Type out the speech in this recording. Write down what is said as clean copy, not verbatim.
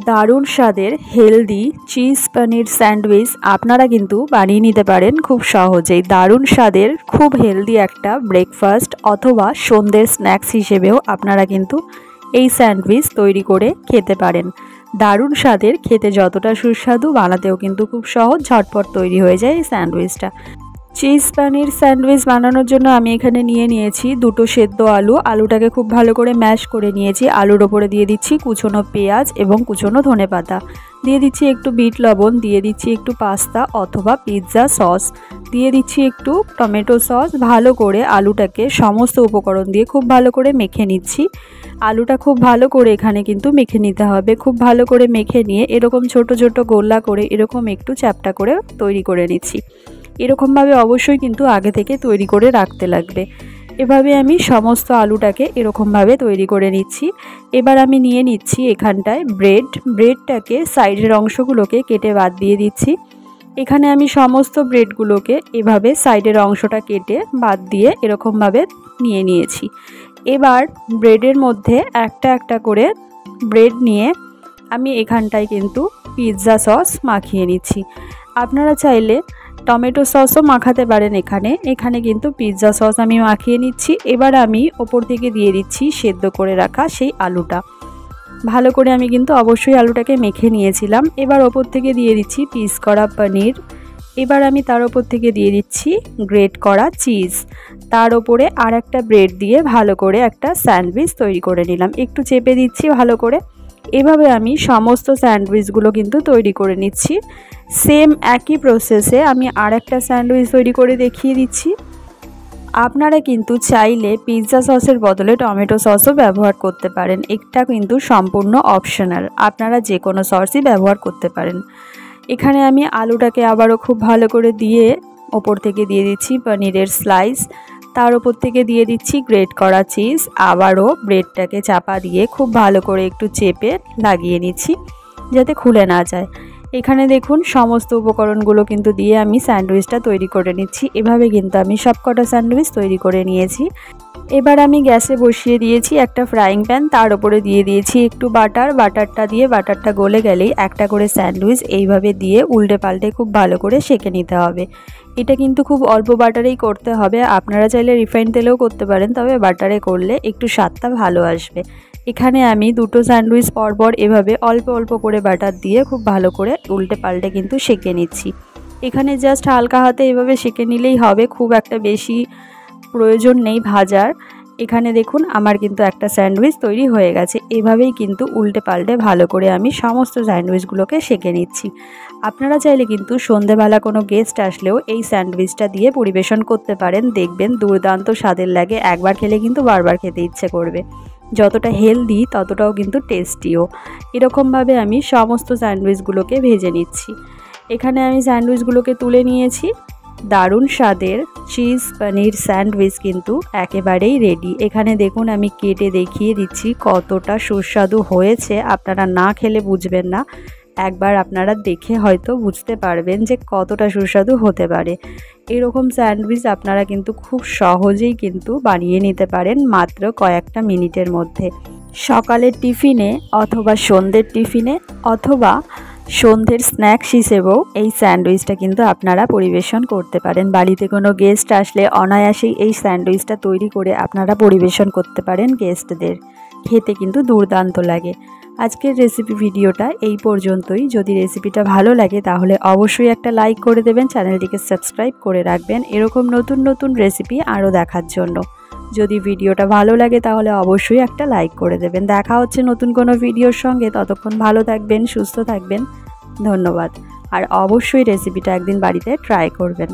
দারুণ স্বাদের healthy cheese পনির sandwich আপনারা কিন্তু বানিয়ে নিতে পারেন খুব সহজেই। দারুণ স্বাদের খুব হেলদি একটা ব্রেকফাস্ট অথবা সন্ধ্যের স্ন্যাক্স হিসেবেও আপনারা কিন্তু এই স্যান্ডউইচ তৈরি করে খেতে পারেন। দারুণ স্বাদের, খেতে যতটা সুস্বাদু, বানাতেও কিন্তু খুব সহজ, ঝটপট তৈরি হয়ে যায় এই স্যান্ডউইচটা। চিজ পনির স্যান্ডউইচ বানানোর জন্য আমি এখানে নিয়েছি দুটো সেদ্ধ আলু। আলুটাকে খুব ভালো করে ম্যাশ করে নিয়েছি। আলুর ওপরে দিয়ে দিচ্ছি কুচনো পেঁয়াজ এবং কুচনো ধনেপাতা, দিয়ে দিচ্ছি একটু বিট লবণ, দিয়ে দিচ্ছি একটু পাস্তা অথবা পিৎজা সস, দিয়ে দিচ্ছি একটু টমেটো সস। ভালো করে আলুটাকে সমস্ত উপকরণ দিয়ে খুব ভালো করে মেখে নিচ্ছি। আলুটা খুব ভালো করে এখানে কিন্তু মেখে নিতে হবে। খুব ভালো করে মেখে নিয়ে এরকম ছোট ছোট গোল্লা করে এরকম একটু চ্যাপ্টা করে তৈরি করে নিচ্ছি। এরকমভাবে অবশ্যই কিন্তু আগে থেকে তৈরি করে রাখতে লাগবে। এভাবে আমি সমস্ত আলুটাকে এরকমভাবে তৈরি করে নিচ্ছি। এবার আমি নিয়ে নিচ্ছি এখানটায় ব্রেডটাকে সাইডের অংশগুলোকে কেটে বাদ দিয়ে দিচ্ছি। এখানে আমি সমস্ত ব্রেডগুলোকে এভাবে সাইডের অংশটা কেটে বাদ দিয়ে এরকমভাবে নিয়েছি। এবার ব্রেডের মধ্যে একটা একটা করে ব্রেড নিয়ে আমি এখানটায় কিন্তু পিৎজা সস মাখিয়ে নিচ্ছি। আপনারা চাইলে টমেটো সসও মাখাতে পারেন। এখানে কিন্তু পিৎজা সস আমি মাখিয়ে নিচ্ছি। এবার আমি ওপর থেকে দিয়ে দিচ্ছি সেদ্ধ করে রাখা সেই আলুটা। ভালো করে আমি কিন্তু অবশ্যই আলুটাকে মেখে নিয়েছিলাম। এবার ওপর থেকে দিয়ে দিচ্ছি পিস করা পনির। এবার আমি তার ওপর থেকে দিয়ে দিচ্ছি গ্রেট করা চিজ। তার ওপরে আর একটা ব্রেড দিয়ে ভালো করে একটা স্যান্ডউইচ তৈরি করে নিলাম। একটু চেপে দিচ্ছি ভালো করে। এভাবে আমি সমস্ত স্যান্ডউইচগুলো কিন্তু তৈরি করে নিচ্ছি। সেম একই প্রসেসে আমি আর একটা স্যান্ডউইচ তৈরি করে দেখিয়ে দিচ্ছি। আপনারা কিন্তু চাইলে পিৎজা সসের বদলে টমেটো সসও ব্যবহার করতে পারেন। এটা কিন্তু সম্পূর্ণ অপশনাল, আপনারা যে কোনো সসই ব্যবহার করতে পারেন। এখানে আমি আলুটাকে আবারও খুব ভালো করে দিয়ে ওপর থেকে দিয়ে দিচ্ছি পনিরের স্লাইস। তার উপর থেকে দিয়ে দিচ্ছি গ্রেট করা চিজ। আবারও ব্রেডটাকে চাপা দিয়ে খুব ভালো করে একটু চেপে লাগিয়ে নিচ্ছি যাতে খুলে না যায়। এখানে দেখুন সমস্ত উপকরণগুলো কিন্তু দিয়ে আমি স্যান্ডউইচটা তৈরি করে নিচ্ছি। এভাবে কিন্তু আমি সবকটা স্যান্ডউইচ তৈরি করে নিয়েছি। এবার আমি গ্যাসে বসিয়ে দিয়েছি একটা ফ্রাইং প্যান। তার উপরে দিয়ে দিয়েছি একটু বাটারটা দিয়ে বাটারটা গলে গেলেই একটা করে স্যান্ডউইচ এইভাবে দিয়ে উল্টে পাল্টে খুব ভালো করে সেঁকে নিতে হবে। এটা কিন্তু খুব অল্প বাটারেই করতে হবে। আপনারা চাইলে রিফাইন্ড তেলেও করতে পারেন, তবে বাটারে করলে একটু স্বাদটা ভালো আসবে। এখানে আমি দুটো স্যান্ডউইচ পরপর এভাবে অল্প অল্প করে বাটার দিয়ে খুব ভালো করে উল্টে পাল্টে কিন্তু সেঁকে নিচ্ছি। এখানে জাস্ট হালকা হাতে এভাবে সেঁকে নিলেই হবে, খুব একটা বেশি প্রয়োজন নেই ভাজার। এখানে দেখুন আমার কিন্তু একটা স্যান্ডউইচ তৈরি হয়ে গেছে। এভাবেই কিন্তু উল্টে পাল্টে ভালো করে আমি সমস্ত স্যান্ডউইচগুলোকে সেঁকে নিচ্ছি। আপনারা চাইলে কিন্তু সন্ধেবেলা কোনো গেস্ট আসলেও এই স্যান্ডউইচটা দিয়ে পরিবেশন করতে পারেন। দেখবেন দুর্দান্ত স্বাদের লাগে, একবার খেলে কিন্তু বারবার খেতে ইচ্ছে করবে। যতটা হেলদি ততটাও কিন্তু টেস্টিও। এরকমভাবে আমি সমস্ত স্যান্ডউইচগুলোকে ভেজে নিচ্ছি। এখানে আমি স্যান্ডউইচগুলোকে তুলে নিয়েছি। দারুণ স্বাদের চিজ পনির স্যান্ডউইচ কিন্তু একেবারেই রেডি। এখানে দেখুন আমি কেটে দেখিয়ে দিচ্ছি কতটা সুস্বাদু হয়েছে। আপনারা না খেলে বুঝবেন না, একবার আপনারা দেখে হয়তো বুঝতে পারবেন যে কতটা সুস্বাদু হতে পারে। এরকম স্যান্ডউইচ আপনারা কিন্তু খুব সহজেই কিন্তু বানিয়ে নিতে পারেন মাত্র কয়েকটা মিনিটের মধ্যে। সকালের টিফিনে অথবা সন্ধ্যের টিফিনে অথবা সন্ধ্যের স্ন্যাক্স হিসেবেও এই স্যান্ডউইচটা কিন্তু আপনারা পরিবেশন করতে পারেন। বাড়িতে কোনো গেস্ট আসলে অনায়াসেই এই স্যান্ডউইচটা তৈরি করে আপনারা পরিবেশন করতে পারেন গেস্টদের। খেতে কিন্তু দুর্দান্ত লাগে। আজকের রেসিপি ভিডিওটা এই পর্যন্তই। যদি রেসিপিটা ভালো লাগে তাহলে অবশ্যই একটা লাইক করে দেবেন, চ্যানেলটিকে সাবস্ক্রাইব করে রাখবেন এরকম নতুন নতুন রেসিপি আরও দেখার জন্য। যদি ভিডিওটা ভালো লাগে তাহলে অবশ্যই একটা লাইক করে দেবেন। দেখা হচ্ছে নতুন কোনো ভিডিওর সঙ্গে। ততক্ষণ ভালো থাকবেন, সুস্থ থাকবেন। ধন্যবাদ। আর অবশ্যই রেসিপিটা একদিন বাড়িতে ট্রাই করবেন।